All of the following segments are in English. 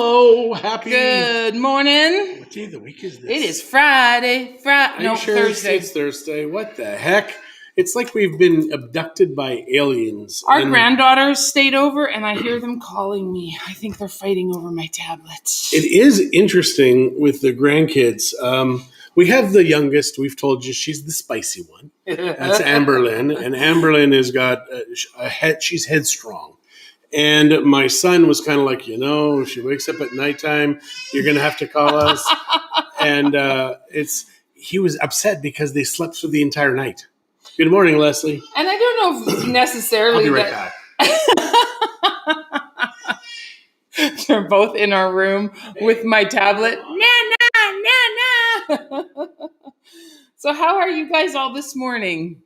Hello, happy. Good morning. What day of the week is this? It is Friday. Are you sure Thursday. It's Thursday. What the heck? It's like we've been abducted by aliens. Our granddaughters stayed over, and I hear them calling me. I think they're fighting over my tablet. It is interesting with the grandkids. We have the youngest. We've told you she's the spicy one. That's Amberlynn, and Amberlynn has got a head. She's headstrong. And my son was kind of like, she wakes up at nighttime, you're going to have to call us. And he was upset because they slept through the entire night. Good morning, Leslie. And I don't know if necessarily I'll be right back. They're both in our room with my tablet. Na. So how are you guys all this morning?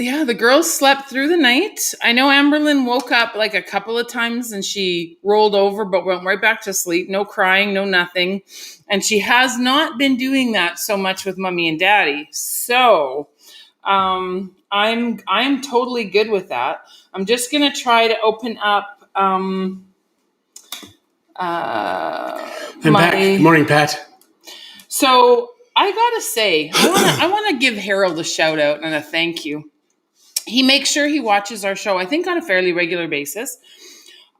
Yeah, the girls slept through the night. I know Amberlynn woke up like a couple of times and she rolled over but went right back to sleep. No crying, no nothing. And she has not been doing that so much with Mommy and Daddy. So I'm totally good with that. I'm just going to try to open up I'm back. Good morning, Pat. So I got to say, I want to give Harold a shout out and a thank you. He makes sure he watches our show, I think, on a fairly regular basis.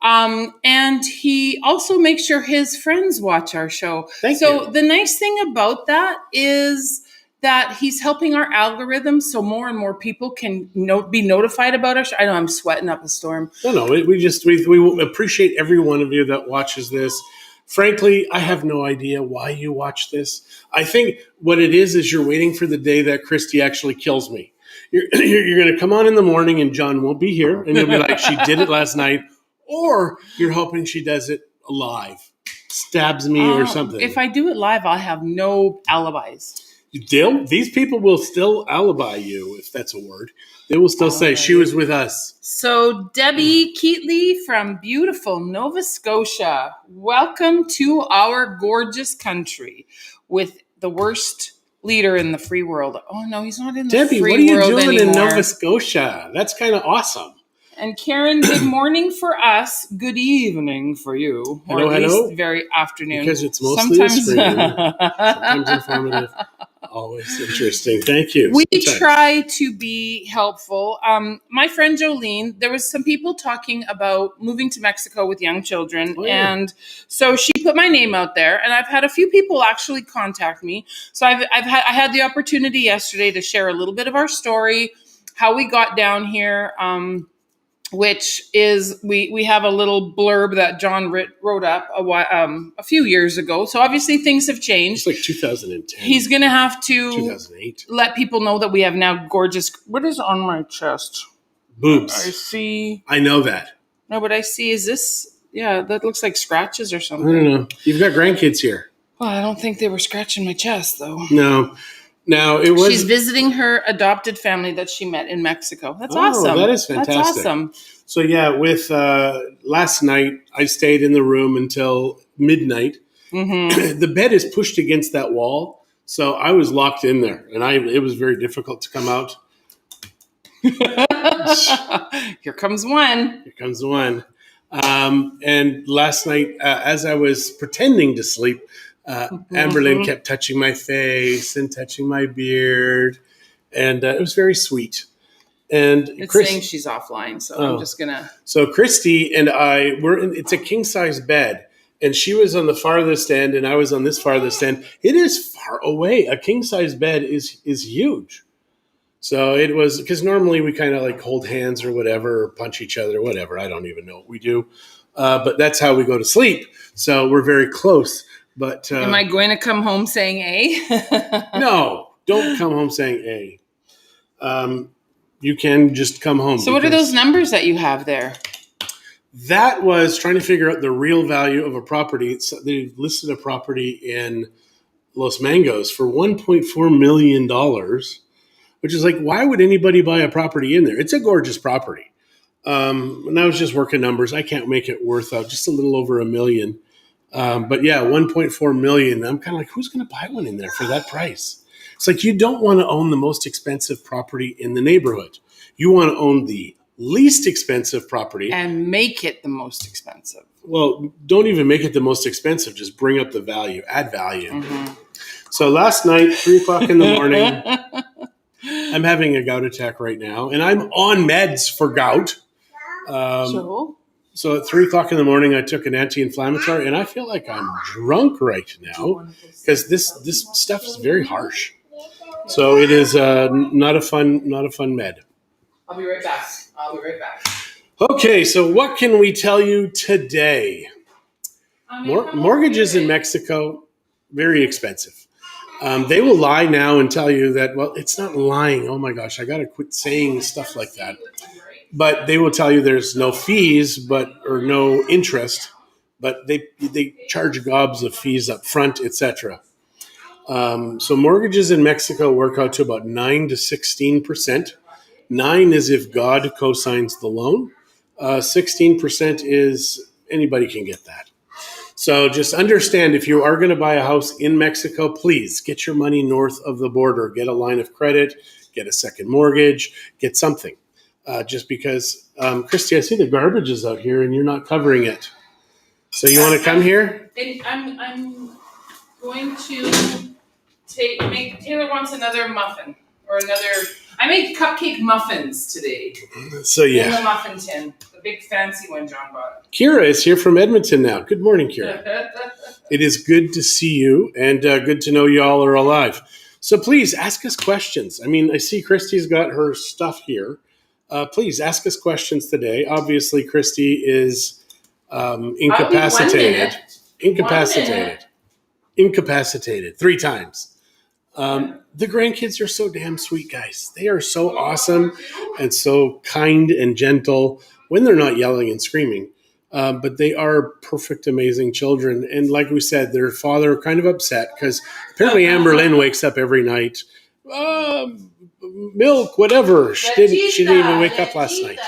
And he also makes sure his friends watch our show. Thank you. The nice thing about that is that he's helping our algorithm so more and more people can be notified about our show. I know I'm sweating up a storm. No, we appreciate every one of you that watches this. Frankly, I have no idea why you watch this. I think what it is you're waiting for the day that Christie actually kills me. You're going to come on in the morning and John won't be here and you'll be like, she did it last night. Or you're hoping she does it live, stabs me or something. If I do it live, I'll have no alibis. These people will still alibi you, if that's a word. They will still say she was with us. So Debbie Keatley from beautiful Nova Scotia, welcome to our gorgeous country with the worst leader in the free world. Oh no, he's not in the Debbie, free world anymore. Debbie, what are you doing anymore. in Nova Scotia? That's kind of awesome. And Karen, good morning for us. Good evening for you. Or hello, at hello. Least very afternoon. Because it's mostly a screen. Sometimes informative. Always interesting. Thank you. We try to be helpful. My friend Jolene, there was some people talking about moving to Mexico with young children. Oh, yeah. And so she put my name out there and I've had a few people actually contact me. So I had the opportunity yesterday to share a little bit of our story, how we got down here, which is we have a little blurb that John wrote up a few years ago. So obviously things have changed. It's like 2010. He's going to have to 2008. Let people know that we have now gorgeous. What is on my chest? Boobs. I see. I know that. No, but I see. Is this? Yeah, that looks like scratches or something. I don't know. You've got grandkids here. Well, I don't think they were scratching my chest though. No. Now it was. She's visiting her adopted family that she met in Mexico. That's awesome. That is fantastic. That's awesome. So yeah, with last night, I stayed in the room until midnight. Mm-hmm. The bed is pushed against that wall, so I was locked in there, and it was very difficult to come out. Here comes one. Here comes one. And last night, as I was pretending to sleep, Amberlynn kept touching my face and touching my beard, and it was very sweet. And it's saying she's offline, so I'm just gonna. So Christie and I it's a king size bed, and she was on the farthest end, and I was on this farthest end. It is far away. A king size bed is huge. So it was because normally we kind of like hold hands or whatever, or punch each other, or whatever. I don't even know what we do, but that's how we go to sleep. So we're very close. But am I going to come home saying A? No, don't come home saying A. You can just come home. So what are those numbers that you have there? That was trying to figure out the real value of a property. So they listed a property in Los Mangos for $1.4 million, which is like, why would anybody buy a property in there? It's a gorgeous property. And I was just working numbers. I can't make it worth just a little over $1 million. But yeah, $1.4 million. I'm kind of like, who's going to buy one in there for that price? It's like you don't want to own the most expensive property in the neighborhood. You want to own the least expensive property. And make it the most expensive. Well, don't even make it the most expensive. Just bring up the value, add value. Mm-hmm. So last night, 3:00 in the morning, I'm having a gout attack right now, and I'm on meds for gout. So at 3:00 in the morning, I took an anti-inflammatory, and I feel like I'm drunk right now because this stuff is very harsh. So it is not a fun med. I'll be right back. Okay, so what can we tell you today? Mortgages in Mexico, very expensive. They will lie now and tell you that, well, it's not lying. Oh my gosh, I got to quit saying stuff like that. But they will tell you there's no fees, or no interest, but they charge gobs of fees up front, etc. So mortgages in Mexico work out to about 9 to 16%. 9 is if God co-signs the loan. 16% is anybody can get that. So just understand, if you are going to buy a house in Mexico, please get your money north of the border. Get a line of credit, get a second mortgage, get something. Just because, Christie, I see the garbage is out here and you're not covering it. So you want to come here? I'm going to make Taylor wants another muffin or another. I made cupcake muffins today. So yeah, in the muffin tin, the big fancy one John bought. Kira is here from Edmonton now. Good morning, Kira. It is good to see you, and good to know you all are alive. So please ask us questions. I mean, I see Christie's got her stuff here. Please ask us questions today. Obviously, Christie is incapacitated. Incapacitated 3 times. The grandkids are so damn sweet, guys. They are so awesome and so kind and gentle when they're not yelling and screaming. But they are perfect, amazing children. And like we said, their father kind of upset because apparently Amberlynn wakes up every night. Milk, whatever. She didn't even wake up last night.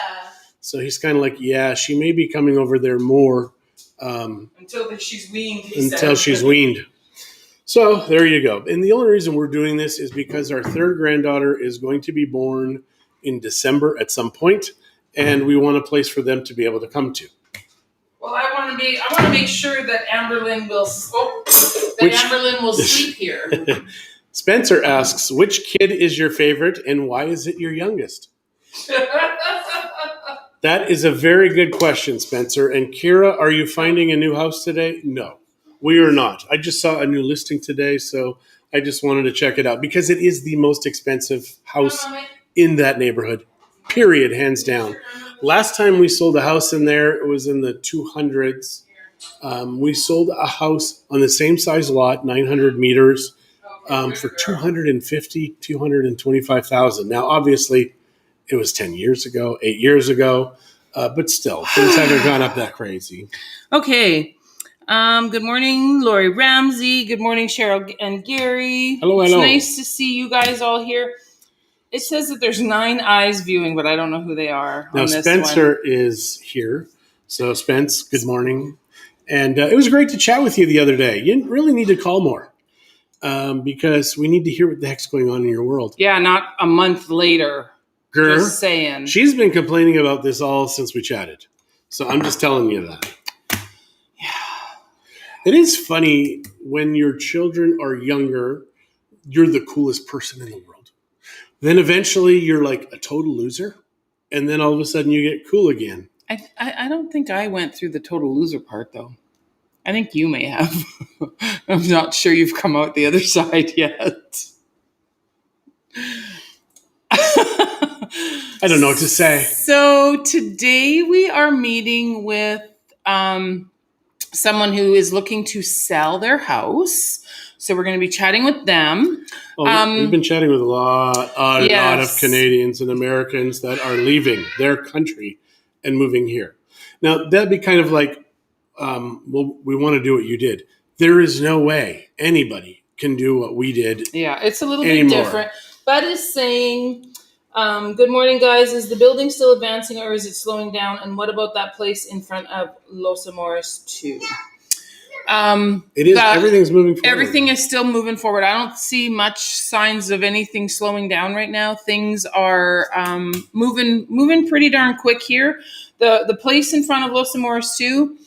So he's kind of like, yeah, she may be coming over there more. Until she's weaned. Until she's weaned. So there you go. And the only reason we're doing this is because our 3rd granddaughter is going to be born in December at some point, and we want a place for them to be able to come to. Well, I want to make sure that Amberlynn will sleep here. Spencer asks, which kid is your favorite and why is it your youngest? That is a very good question, Spencer. And Kira, are you finding a new house today? No. We are not. I just saw a new listing today, so I just wanted to check it out because it is the most expensive house in that neighborhood, period, hands down. Last time we sold a house in there, it was in the 200s. We sold a house on the same size lot, 900 meters, for $250,000, $225,000. Now, obviously, it was 10 years ago, 8 years ago, but still, things haven't gone up that crazy. Okay. Good morning, Lori Ramsey. Good morning, Cheryl and Gary. Hello. It's nice to see you guys all here. It says that there's 9 eyes viewing, but I don't know who they are. Now, Spencer is here. So, Spence, good morning. And it was great to chat with you the other day. You really need to call more because we need to hear what the heck's going on in your world. Yeah, not a month later. Just saying. She's been complaining about this all since we chatted. So I'm just telling you that. It is funny when your children are younger, you're the coolest person in the world. Then eventually you're like a total loser. And then all of a sudden you get cool again. I don't think I went through the total loser part, though. I think you may have. I'm not sure you've come out the other side yet. I don't know what to say. So today we are meeting with someone who is looking to sell their house. So we're going to be chatting with them. We've been chatting with a lot of Canadians and Americans that are leaving their country and moving here. Now, that'd be kind of like, we want to do what you did. There is no way anybody can do what we did. Yeah, it's a little bit different. Bud is saying, good morning, guys. Is the building still advancing or is it slowing down? And what about that place in front of Los Amores 2? It is. Everything's moving forward. Everything is still moving forward. I don't see much signs of anything slowing down right now. Things are moving pretty darn quick here. The place in front of Los Amores 2,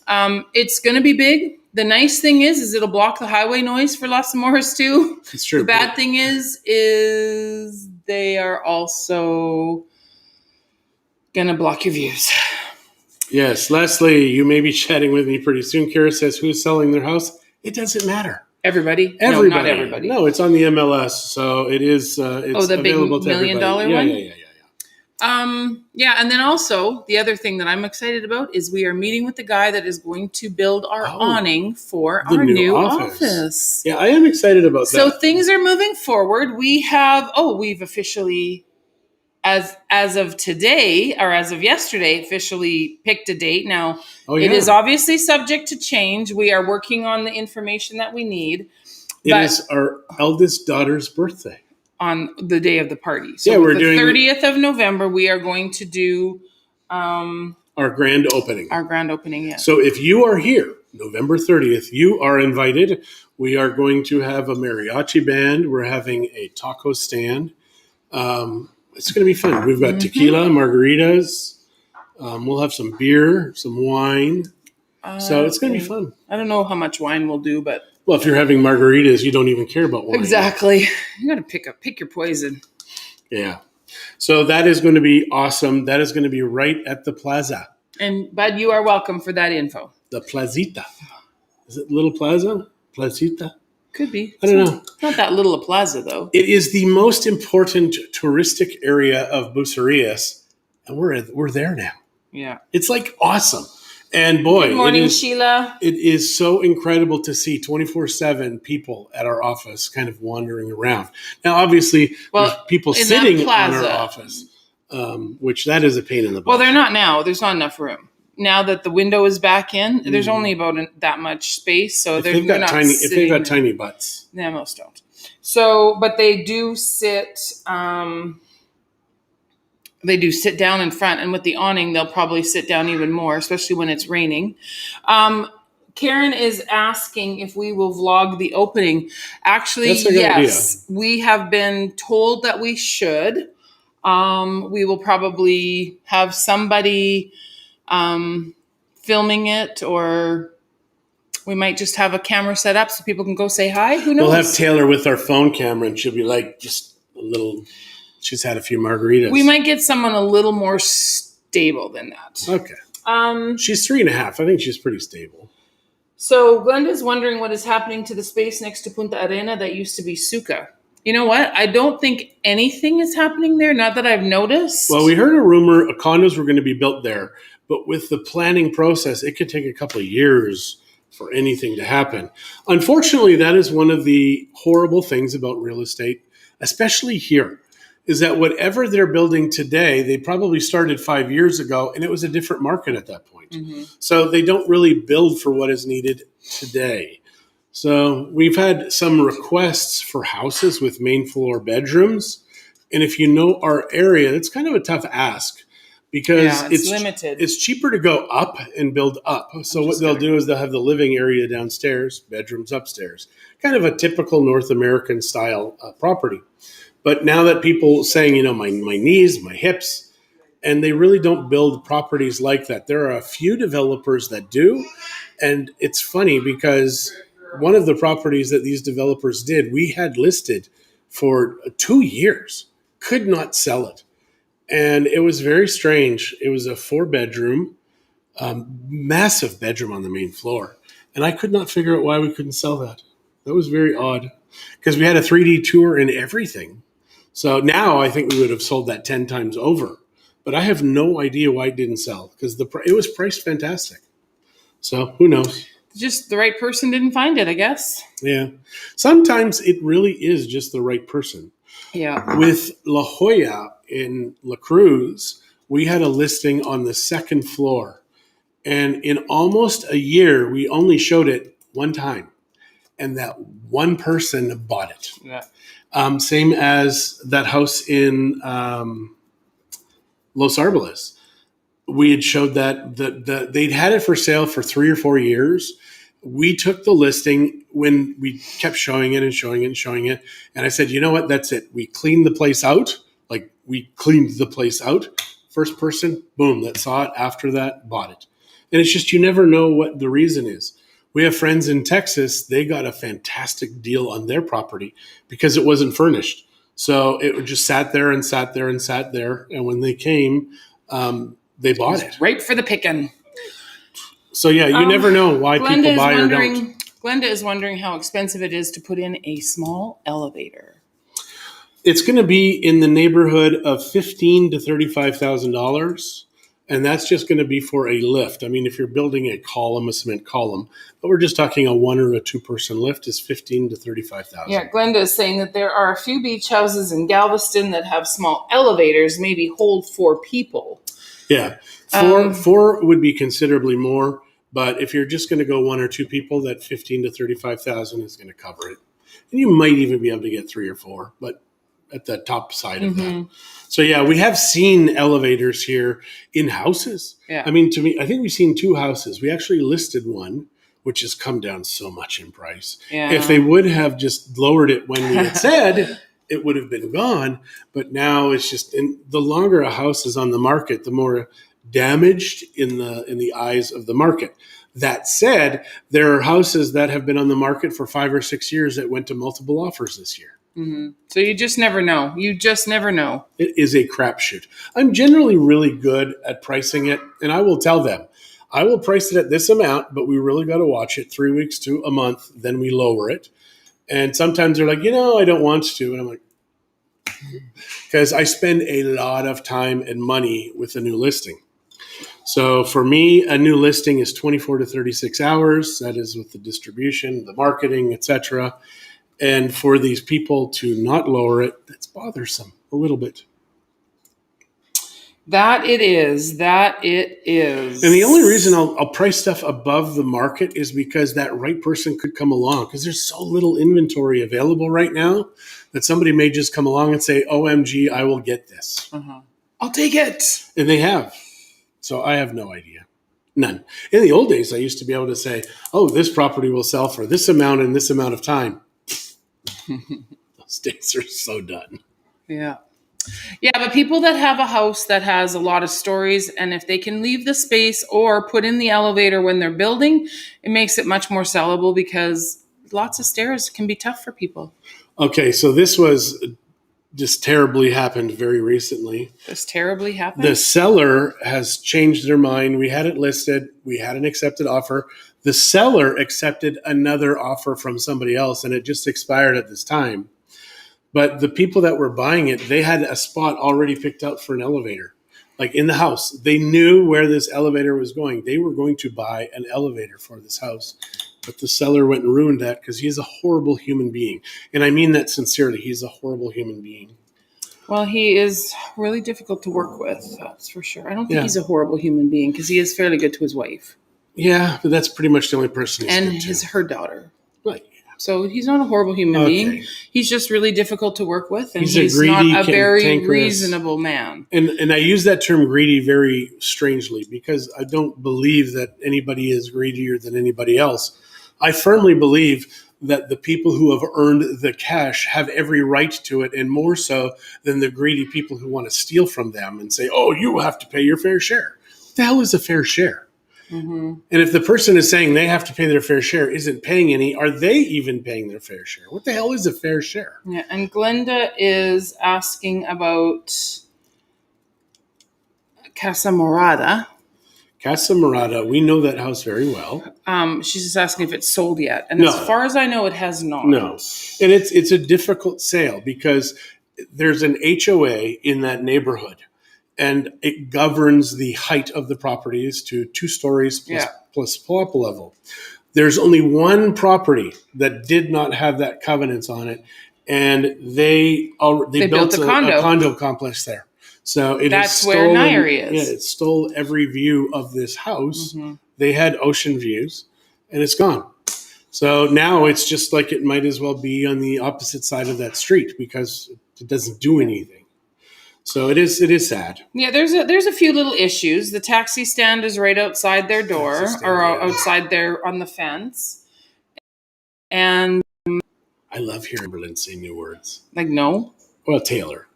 It's going to be big. The nice thing is it'll block the highway noise for Los Amores too. It's true. The bad thing is they are also going to block your views. Yes. Leslie, you may be chatting with me pretty soon. Kara says, who's selling their house? It doesn't matter. Everybody? Everybody. No, not everybody. No, it's on the MLS, so it is. It's the big available to $1 million everybody. one? Yeah. And then also the other thing that I'm excited about is we are meeting with the guy that is going to build our awning for our new office. Yeah, I am excited about that. So things are moving forward. We've officially, as of today or as of yesterday, officially picked a date. Now, It is obviously subject to change. We are working on the information that we need. It is our eldest daughter's birthday. On the day of the party. So we're doing the 30th of November, we are going to do our grand opening. Our grand opening, yes. So if you are here, November 30th, you are invited. We are going to have a mariachi band. We're having a taco stand. It's going to be fun. We've got tequila, margaritas. We'll have some beer, some wine. So it's going to be fun. I don't know how much wine we'll do, but... Well, if you're having margaritas, you don't even care about wine. Exactly. You got to pick your poison. Yeah. So that is going to be awesome. That is going to be right at the plaza. And Bud, you are welcome for that info. The Placita. Is it Little Plaza? Placita? Could be. I don't know. It's not that little a plaza, though. It is the most important touristic area of Bucerias, and we're there now. Yeah. It's like awesome. And boy, good morning, Sheila. It is so incredible to see 24/7 people at our office kind of wandering around. Now, obviously, there's people sitting on our office, which that is a pain in the butt. Well, they're not now. There's not enough room. Now that the window is back in, there's only about that much space. So if they've got tiny butts. Yeah, most don't. So, but they do sit... They do sit down in front, and with the awning, they'll probably sit down even more, especially when it's raining. Karen is asking if we will vlog the opening. Actually, yes. We have been told that we should. We will probably have somebody filming it, or we might just have a camera set up so people can go say hi. Who knows? We'll have Taylor with our phone camera, and she'll be like just a little... She's had a few margaritas. We might get someone a little more stable than that. Okay. She's 3.5. I think she's pretty stable. So Glenda's wondering what is happening to the space next to Punta Arena that used to be Suca. You know what? I don't think anything is happening there, not that I've noticed. Well, we heard a rumor condos were going to be built there, but with the planning process, it could take a couple of years for anything to happen. Unfortunately, that is one of the horrible things about real estate, especially here. Is that whatever they're building today, they probably started 5 years ago, and it was a different market at that point. Mm-hmm. So they don't really build for what is needed today. So we've had some requests for houses with main floor bedrooms. And if you know our area, it's kind of a tough ask because it's limited. It's cheaper to go up and build up. So what they'll do is they'll have the living area downstairs, bedrooms upstairs. Kind of a typical North American style property. But now that people saying, my knees, my hips, and they really don't build properties like that. There are a few developers that do. And it's funny because one of the properties that these developers did, we had listed for 2 years, could not sell it. And it was very strange. It was a 4-bedroom, massive bedroom on the main floor. And I could not figure out why we couldn't sell that. That was very odd because we had a 3D tour and everything. So now I think we would have sold that 10 times over. But I have no idea why it didn't sell because it was priced fantastic. So who knows? Just the right person didn't find it, I guess. Yeah. Sometimes it really is just the right person. Yeah. With La Jolla in La Cruz, we had a listing on the 2nd floor. And in almost a year, we only showed it one time. And that one person bought it. Yeah. Same as that house in Los Arboles. We had showed that they'd had it for sale for 3 or 4 years. We took the listing when we kept showing it and showing it and showing it. And I said, you know what? That's it. We cleaned the place out. First person, boom, that saw it after that, bought it. And it's just, you never know what the reason is. We have friends in Texas, they got a fantastic deal on their property because it wasn't furnished. So it just sat there and sat there and sat there. And when they came, they bought it. Ripe for the picking. So yeah, you never know why people buy or don't. Glenda is wondering how expensive it is to put in a small elevator. It's going to be in the neighborhood of $15,000 to $35,000, and that's just going to be for a lift. I mean, if you're building a cement column, but we're just talking a 1 or a 2 person lift, is $15,000 to $35,000. Yeah, Glenda is saying that there are a few beach houses in Galveston that have small elevators, maybe hold 4 people. Yeah, four would be considerably more. But if you're just going to go 1 or 2 people, that $15,000 to $35,000 is going to cover it. And you might even be able to get 3 or 4, but at the top side of that. So yeah, we have seen elevators here in houses. Yeah. I mean, to me, I think we've seen 2 houses. We actually listed one, which has come down so much in price. Yeah. If they would have just lowered it when we had said, it would have been gone. But now it's just, the longer a house is on the market, the more damaged in the eyes of the market. That said, there are houses that have been on the market for 5 or 6 years that went to multiple offers this year. So you just never know. You just never know. It is a crapshoot. I'm generally really good at pricing it, and I will tell them, I will price it at this amount, but we really got to watch it 3 weeks to a month, then we lower it. And sometimes they're like, I don't want to. And I'm like, because I spend a lot of time and money with a new listing. So for me, a new listing is 24 to 36 hours. That is with the distribution, the marketing, etc. And for these people to not lower it, that's bothersome a little bit. That it is. And the only reason I'll price stuff above the market is because that right person could come along, because there's so little inventory available right now that somebody may just come along and say, OMG, I will get this. I'll take it. And they have. So I have no idea. None. In the old days, I used to be able to say, this property will sell for this amount in this amount of time. Those days are so done. Yeah. Yeah, but people that have a house that has a lot of stories, and if they can leave the space or put in the elevator when they're building, it makes it much more sellable because lots of stairs can be tough for people. Okay, so this was just terribly happened very recently. This terribly happened? The seller has changed their mind. We had it listed. We had an accepted offer. The seller accepted another offer from somebody else, and it just expired at this time. But the people that were buying it, they had a spot already picked out for an elevator, like in the house. They knew where this elevator was going. They were going to buy an elevator for this house. But the seller went and ruined that because he's a horrible human being. And I mean that sincerely. He's a horrible human being. Well, he is really difficult to work with, that's for sure. I don't think he's a horrible human being because he is fairly good to his wife. Yeah, but that's pretty much the only person he's good to. And her daughter. Right. So he's not a horrible human being. He's just really difficult to work with, and he's greedy, not a very cantankerous, reasonable man. And I use that term greedy very strangely because I don't believe that anybody is greedier than anybody else. I firmly believe that the people who have earned the cash have every right to it, and more so than the greedy people who want to steal from them and say, you have to pay your fair share. What the hell is a fair share? And if the person is saying they have to pay their fair share, isn't paying any, are they even paying their fair share? What the hell is a fair share? Yeah, and Glenda is asking about Casa Morada. Casa Morada, we know that house very well. She's just asking if it's sold yet. And as far as I know, it has not. No. And it's a difficult sale because there's an HOA in that neighborhood. And it governs the height of the properties to 2 stories plus pull-up level. There's only one property that did not have that covenants on it, and they built a condo complex there. So that's where Nairi is. Yeah, it stole every view of this house. They had ocean views, and it's gone. So now it's just like it might as well be on the opposite side of that street because it doesn't do anything. So it is sad. Yeah, there's a few little issues. The taxi stand is right outside their door outside there on the fence. And I love hearing Amberlynn say new words. Like no? Well, Taylor.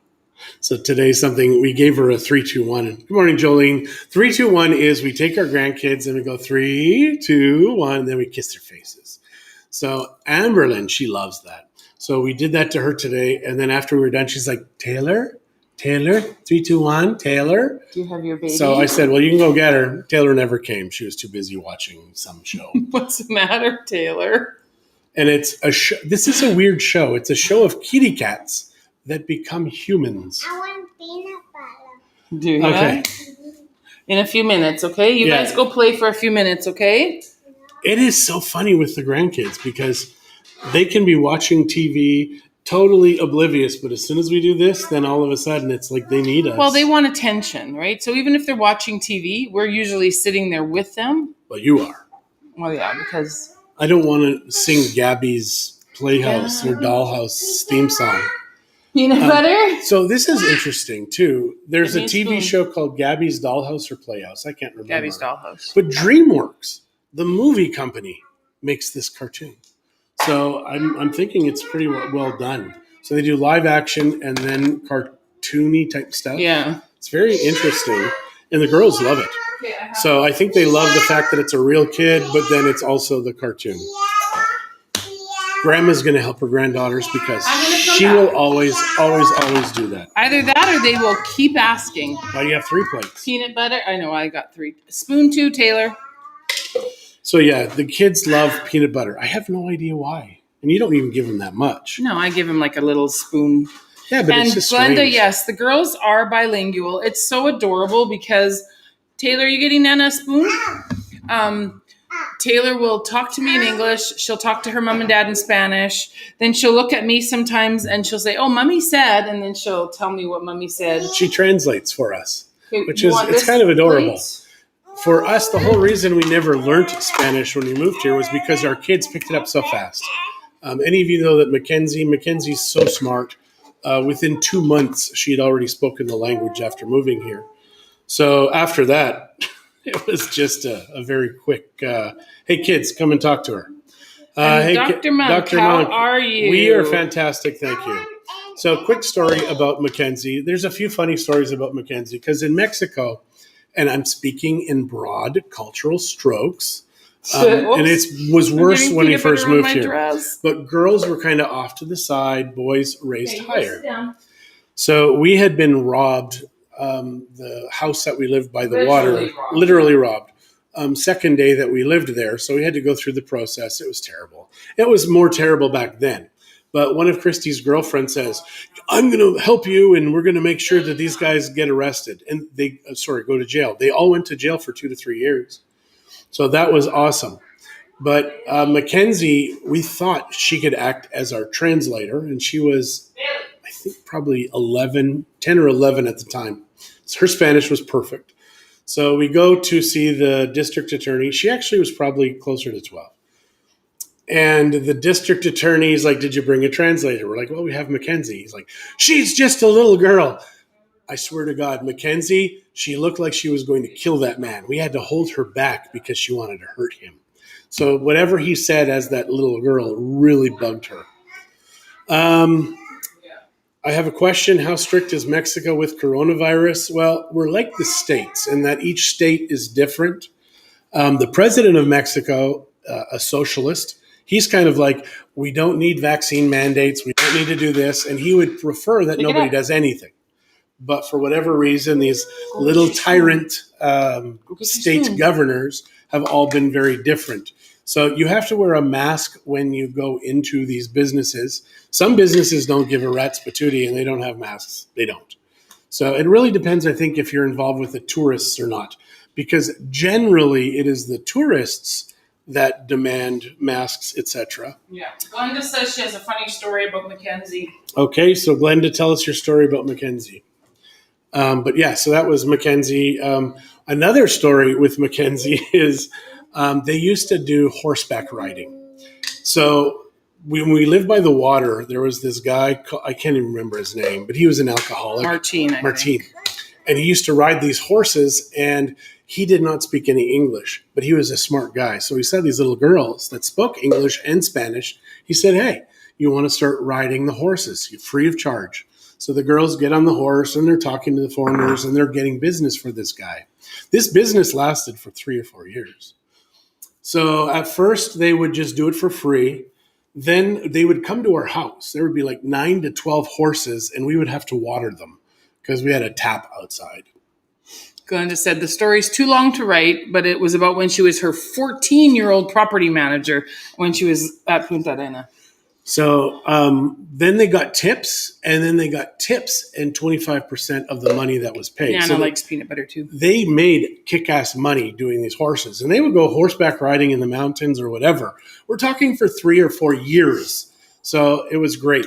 So today's something, we gave her a 3-2-1. Good morning, Jolene. 3-2-1 is we take our grandkids and we go 3-2-1, and then we kiss their faces. So Amberlynn, she loves that. So we did that to her today. And then after we were done, she's like, Taylor, 3-2-1, Taylor. Do you have your baby? So I said, well, you can go get her. Taylor never came. She was too busy watching some show. What's the matter, Taylor? And it's a show. This is a weird show. It's a show of kitty cats that become humans. I want peanut butter. Do you? Okay. In a few minutes, okay? You guys go play for a few minutes, okay? It is so funny with the grandkids because they can be watching TV totally oblivious, but as soon as we do this, then all of a sudden it's like they need us. Well, they want attention, right? So even if they're watching TV, we're usually sitting there with them. Well, you are. Well, yeah, because... I don't want to sing Gabby's Playhouse or Dollhouse theme song. Peanut butter? So this is interesting, too. There's a Give me a TV spoon. show called Gabby's Dollhouse or Playhouse. I can't remember. Gabby's Dollhouse. But DreamWorks, the movie company, makes this cartoon. So I'm thinking it's pretty well done. So they do live action and then cartoony type stuff. Yeah. It's very interesting. And the girls love it. So I think they love the fact that it's a real kid, but then it's also the cartoon. Grandma's going to help her granddaughters because she will always do that. Either that or they will keep asking. Why do you have 3 plates? Peanut butter? I know, I got 3. Spoon 2, Taylor. So yeah, the kids love peanut butter. I have no idea why. And you don't even give them that much. No, I give him like a little spoon. Yeah, but And it's just Glenda, strange. yes, the girls are bilingual. It's so adorable because, Taylor, are you getting Nana a spoon? Taylor will talk to me in English. She'll talk to her mom and dad in Spanish. Then she'll look at me sometimes and she'll say, oh, Mommy said, and then she'll tell me what Mommy said. She translates for us, which You is want it's this kind of adorable. plate? For us, the whole reason we never learned Spanish when we moved here was because our kids picked it up so fast. Any of you know that Mackenzie's so smart. Within 2 months, she had already spoken the language after moving here. So after that, it was just a very quick, hey, kids, come and talk to her. Hey, Dr. Monk, how are you? We are fantastic, thank you. So quick story about Mackenzie. There's a few funny stories about Mackenzie because in Mexico, and I'm speaking in broad cultural strokes, and it was worse when we first moved here. Dress. But girls were kind of off to the side, boys raised Okay, higher. sit down. So we had been robbed. The house that we lived by the water, robbed. literally robbed. Second day that we lived there, so we had to go through the process. It was terrible. It was more terrible back then. But one of Christie's girlfriends says, I'm going to help you, and we're going to make sure that these guys get arrested. And they, go to jail. They all went to jail for 2 to 3 years. So that was awesome. But Mackenzie, we thought she could act as our translator, and she was, I think, probably 10 or 11 at the time. So her Spanish was perfect. So we go to see the district attorney. She actually was probably closer to 12. And the district attorney is like, did you bring a translator? We're like, well, we have Mackenzie. He's like, she's just a little girl. I swear to God, Mackenzie, she looked like she was going to kill that man. We had to hold her back because she wanted to hurt him. So whatever he said as that little girl really bugged her. I have a question. How strict is Mexico with coronavirus? Well, we're like the states in that each state is different. The president of Mexico, a socialist, he's kind of like, we don't need vaccine mandates. We don't need to do this. And he would prefer that nobody does anything. But for whatever reason, these little tyrant state governors have all been very different. So you have to wear a mask when you go into these businesses. Some businesses don't give a rat's patootie and they don't have masks. They don't. So it really depends, I think, if you're involved with the tourists or not. Because generally it is the tourists that demand masks, etc. Yeah. Glenda says she has a funny story about Mackenzie. Okay, so Glenda, tell us your story about Mackenzie. But yeah, so that was Mackenzie. Another story with Mackenzie is they used to do horseback riding. So when we lived by the water, there was this guy, I can't even remember his name, but he was an alcoholic. Martine. And he used to ride these horses, and he did not speak any English, but he was a smart guy. So he said these little girls that spoke English and Spanish, he said, hey, you want to start riding the horses free of charge. So the girls get on the horse and they're talking to the foreigners and they're getting business for this guy. This business lasted for 3 or 4 years. So at first they would just do it for free. Then they would come to our house. There would be like 9 to 12 horses and we would have to water them because we had a tap outside. Glenda said the story's too long to write, but it was about when she was her 14-year-old property manager when she was at Punta Arena. So then they got tips, and then they got tips and 25% of the money that was paid. Nana so likes peanut butter too. They made kick-ass money doing these horses, and they would go horseback riding in the mountains or whatever. We're talking for 3 or 4 years. So it was great.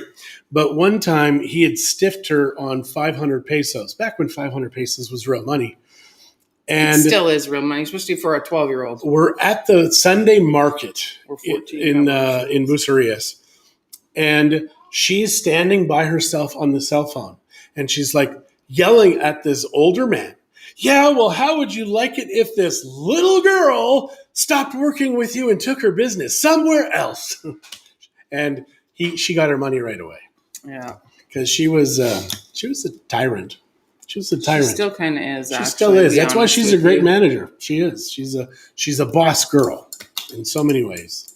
But one time he had stiffed her on 500 pesos, back when 500 pesos was real money. And it still is real money, especially for a 12-year-old. We're at the Sunday market Or 14, in Bucerias. And she's standing by herself on the cell phone. And she's like yelling at this older man. Yeah, well, how would you like it if this little girl stopped working with you and took her business somewhere else? And she got her money right away. Yeah. Because she was a tyrant. She was a tyrant. She still kind of is. She still is. That's why she's a great manager. She is. She's a boss girl in so many ways.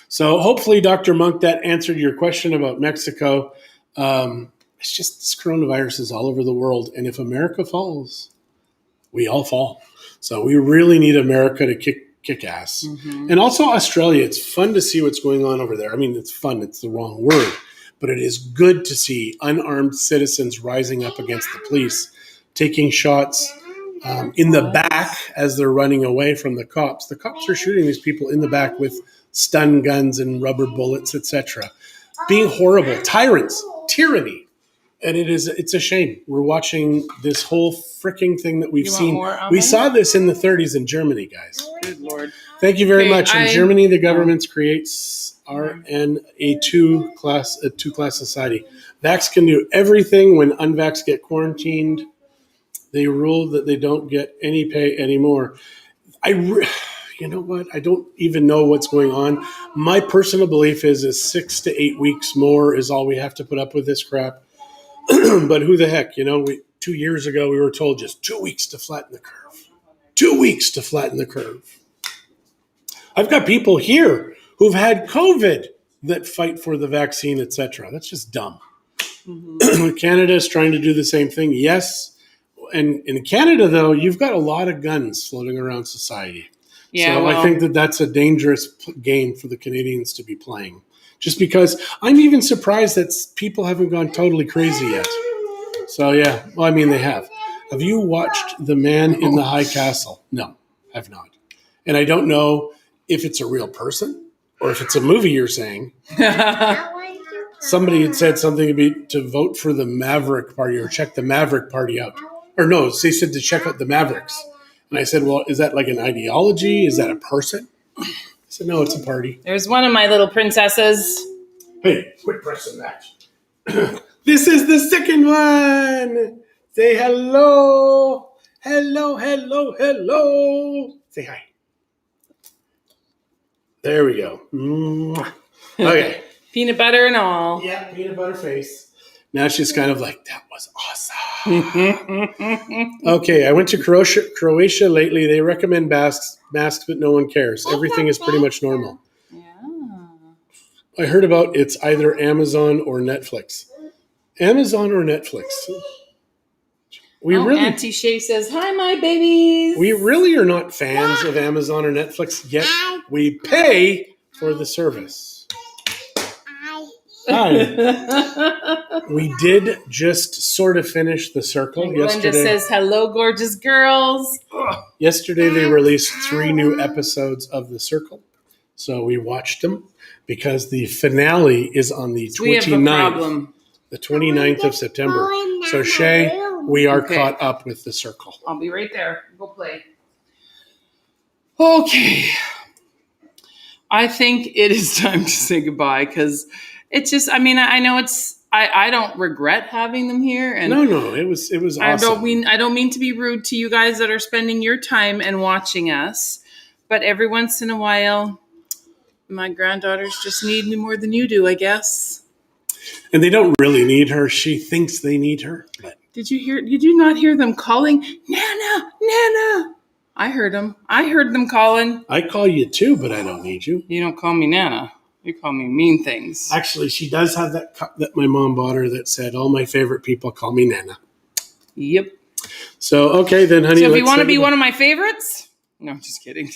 So hopefully, Dr. Monk, that answered your question about Mexico. It's just this coronavirus is all over the world, and if America falls, we all fall. So we really need America to kick ass, and also Australia. It's fun to see what's going on over there. I mean, it's fun. It's the wrong word. But it is good to see unarmed citizens rising up against the police, taking shots in the back as they're running away from the cops. The cops are shooting these people in the back with stun guns and rubber bullets, etc. Being horrible, tyrants, tyranny. And it's a shame. We're watching this whole freaking thing that we've seen. We saw this in the 30s in Germany, guys. Good Lord. Thank you very much. In Germany, the government creates a two-class society. Vax can do everything. When unvax get quarantined, they rule that they don't get any pay anymore. You know what? I don't even know what's going on. My personal belief is 6 to 8 weeks more is all we have to put up with this crap. But who the heck? 2 years ago, we were told just 2 weeks to flatten the curve. 2 weeks to flatten the curve. I've got people here who've had COVID that fight for the vaccine, etc. That's just dumb. Canada is trying to do the same thing. Yes. And in Canada, though, you've got a lot of guns floating around society. Yeah, so I think that's a dangerous game for the Canadians to be playing. Just because I'm even surprised that people haven't gone totally crazy yet. So, yeah. Well, I mean, they have. Have you watched The Man in the High Castle? No, I've not. And I don't know if it's a real person or if it's a movie you're saying. Somebody had said something to vote for the Maverick Party or check the Maverick Party out. Or no, they said to check out the Mavericks. And I said, well, is that like an ideology? Is that a person? I said, no, it's a party. There's one of my little princesses. Hey, quit pressing that. This is the second one. Say hello. Hello, hello, hello. Say hi. There we go. Okay. Peanut butter and all. Yeah, peanut butter face. Now she's kind of like, that was awesome. Okay, I went to Croatia lately. They recommend masks, but no one cares. Everything is pretty much normal. Yeah. I heard about it's either Amazon or Netflix. Amazon or Netflix. Auntie Shay says, hi, my babies. We really are not fans of Amazon or Netflix, yet we pay for the service. Hi. We did just sort of finish The Circle yesterday. Glenda says, hello, gorgeous girls. Yesterday they released 3 new episodes of The Circle. So we watched them because the finale is on the 29th. We have a problem. The 29th of September. So Shay, we are caught up with The Circle. I'll be right there. Go play. Okay. I think it is time to say goodbye because it's just, I mean, I know I don't regret having them here. And no, it was awesome. I don't mean to be rude to you guys that are spending your time and watching us, but every once in a while, my granddaughters just need me more than you do, I guess. And they don't really need her. She thinks they need her. But Did you not hear them calling, Nana, Nana? I heard them. I heard them calling. I call you too, but I don't need you. You don't call me Nana. You call me mean things. Actually, she does have that cup that my mom bought her that said, all my favorite people call me Nana. Yep. So, okay, then, honey. So if you want to be one of my favorites, no, I'm just kidding.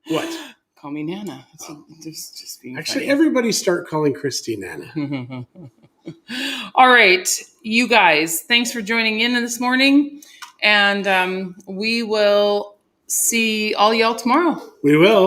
What? Call me Nana. Just being Actually, funny. everybody start calling Christie Nana. All right, you guys, thanks for joining in this morning. And we will see all y'all tomorrow. We will.